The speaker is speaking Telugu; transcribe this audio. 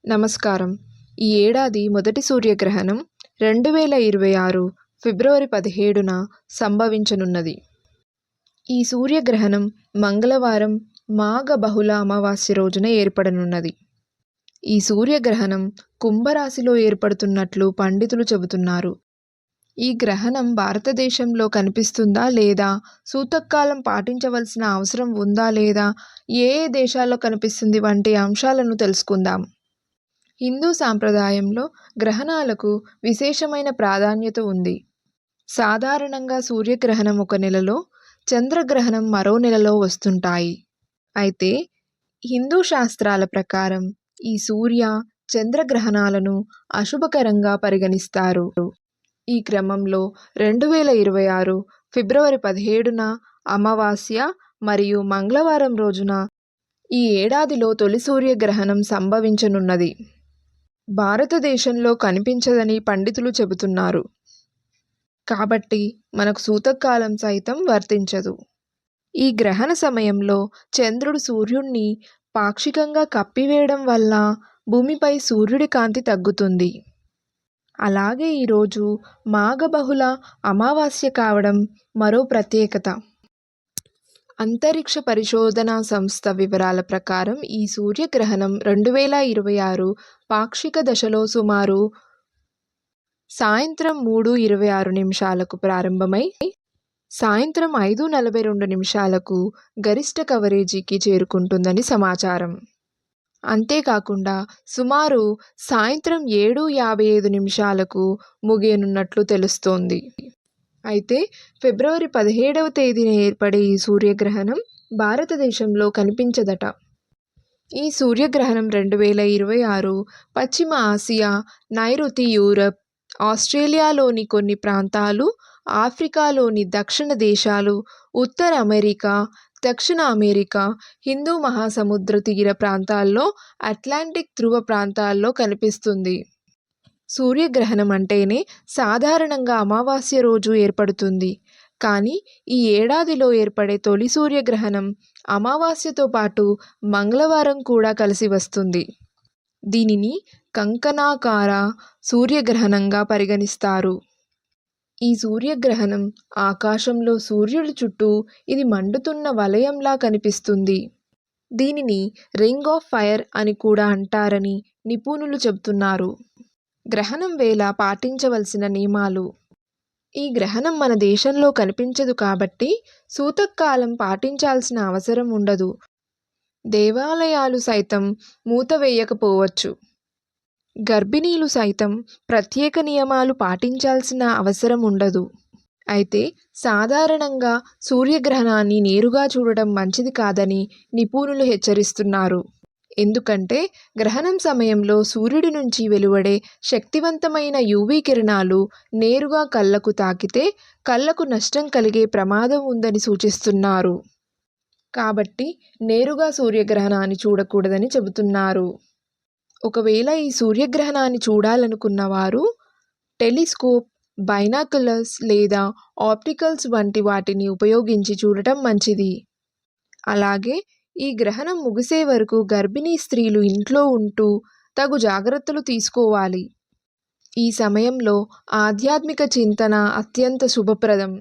నమస్కారం. ఈ ఏడాది మొదటి సూర్యగ్రహణం 2026 ఫిబ్రవరి 17న సంభవించనున్నది. ఈ సూర్యగ్రహణం మంగళవారం మాఘ బహుళ అమావాస్య రోజున ఏర్పడనున్నది. ఈ సూర్యగ్రహణం కుంభరాశిలో ఏర్పడుతున్నట్లు పండితులు చెబుతున్నారు. ఈ గ్రహణం భారతదేశంలో కనిపిస్తుందా లేదా, సూతకాలం పాటించవలసిన అవసరం ఉందా లేదా, ఏ ఏ దేశాల్లో కనిపిస్తుంది వంటి అంశాలను తెలుసుకుందాం. హిందూ సాంప్రదాయంలో గ్రహణాలకు విశేషమైన ప్రాధాన్యత ఉంది. సాధారణంగా సూర్యగ్రహణం ఒక నెలలో, చంద్రగ్రహణం మరో నెలలో వస్తుంటాయి. అయితే హిందూ శాస్త్రాల ప్రకారం ఈ సూర్య, చంద్రగ్రహణాలను అశుభకరంగా పరిగణిస్తారు. ఈ క్రమంలో 2026 ఫిబ్రవరి 17న అమావాస్య మరియు మంగళవారం రోజున ఈ ఏడాదిలో తొలి సూర్యగ్రహణం సంభవించనున్నది. భారతదేశంలో కనిపించదని పండితులు చెబుతున్నారు. కాబట్టి మనకు సూతకాలం సైతం వర్తించదు. ఈ గ్రహణ సమయంలో చంద్రుడు సూర్యుణ్ణి పాక్షికంగా కప్పివేయడం వల్ల భూమిపై సూర్యుడి కాంతి తగ్గుతుంది. అలాగే ఈరోజు మాఘబహుళ అమావాస్య కావడం మరో ప్రత్యేకత. అంతరిక్ష పరిశోధనా సంస్థ వివరాల ప్రకారం ఈ సూర్యగ్రహణం 2026 పాక్షిక దశలో సుమారు సాయంత్రం 3:26 ప్రారంభమై సాయంత్రం 5:42 గరిష్ట కవరేజీకి చేరుకుంటుందని సమాచారం. అంతేకాకుండా సుమారు సాయంత్రం 7:55 ముగియనున్నట్లు తెలుస్తోంది. అయితే ఫిబ్రవరి 17వ తేదీన ఏర్పడే ఈ సూర్యగ్రహణం భారతదేశంలో కనిపించదట. ఈ సూర్యగ్రహణం 2026 పశ్చిమ ఆసియా, నైరుతి యూరప్, ఆస్ట్రేలియాలోని కొన్ని ప్రాంతాలు, ఆఫ్రికాలోని దక్షిణ దేశాలు, ఉత్తర అమెరికా, దక్షిణ అమెరికా, హిందూ మహాసముద్ర తీర ప్రాంతాల్లో, అట్లాంటిక్ ధృవ ప్రాంతాల్లో కనిపిస్తుంది. సూర్యగ్రహణం అంటేనే సాధారణంగా అమావాస్య రోజు ఏర్పడుతుంది. కానీ ఈ ఏడాదిలో ఏర్పడే తొలి సూర్యగ్రహణం అమావాస్యతో పాటు మంగళవారం కూడా కలిసి వస్తుంది. దీనిని కంకణాకార సూర్యగ్రహణంగా పరిగణిస్తారు. ఈ సూర్యగ్రహణం ఆకాశంలో సూర్యుడి చుట్టూ ఇది మండుతున్న వలయంలా కనిపిస్తుంది. దీనిని రింగ్ ఆఫ్ ఫైర్ అని కూడా అంటారని నిపుణులు చెబుతున్నారు. గ్రహణం వేళ పాటించవలసిన నియమాలు. ఈ గ్రహణం మన దేశంలో కనిపించదు కాబట్టి సూతకాలం పాటించాల్సిన అవసరం ఉండదు. దేవాలయాలు సైతం మూతవేయకపోవచ్చు. గర్భిణీలు సైతం ప్రత్యేక నియమాలు పాటించాల్సిన అవసరం ఉండదు. అయితే సాధారణంగా సూర్యగ్రహణాన్ని నేరుగా చూడడం మంచిది కాదని నిపుణులు హెచ్చరిస్తున్నారు. ఎందుకంటే గ్రహణం సమయంలో సూర్యుడి నుంచి వెలువడే శక్తివంతమైన యూవీ కిరణాలు నేరుగా కళ్ళకు తాకితే కళ్ళకు నష్టం కలిగే ప్రమాదం ఉందని సూచిస్తున్నారు. కాబట్టి నేరుగా సూర్యగ్రహణాన్ని చూడకూడదని చెబుతున్నారు. ఒకవేళ ఈ సూర్యగ్రహణాన్ని చూడాలనుకున్న వారు టెలిస్కోప్, బైనాక్యులర్స్ లేదా ఆప్టికల్స్ వంటి వాటిని ఉపయోగించి చూడటం మంచిది. అలాగే ఈ గ్రహణం ముగిసే వరకు గర్భిణీ స్త్రీలు ఇంట్లో ఉంటూ తగు జాగ్రత్తలు తీసుకోవాలి. ఈ సమయంలో ఆధ్యాత్మిక చింతన అత్యంత శుభప్రదం.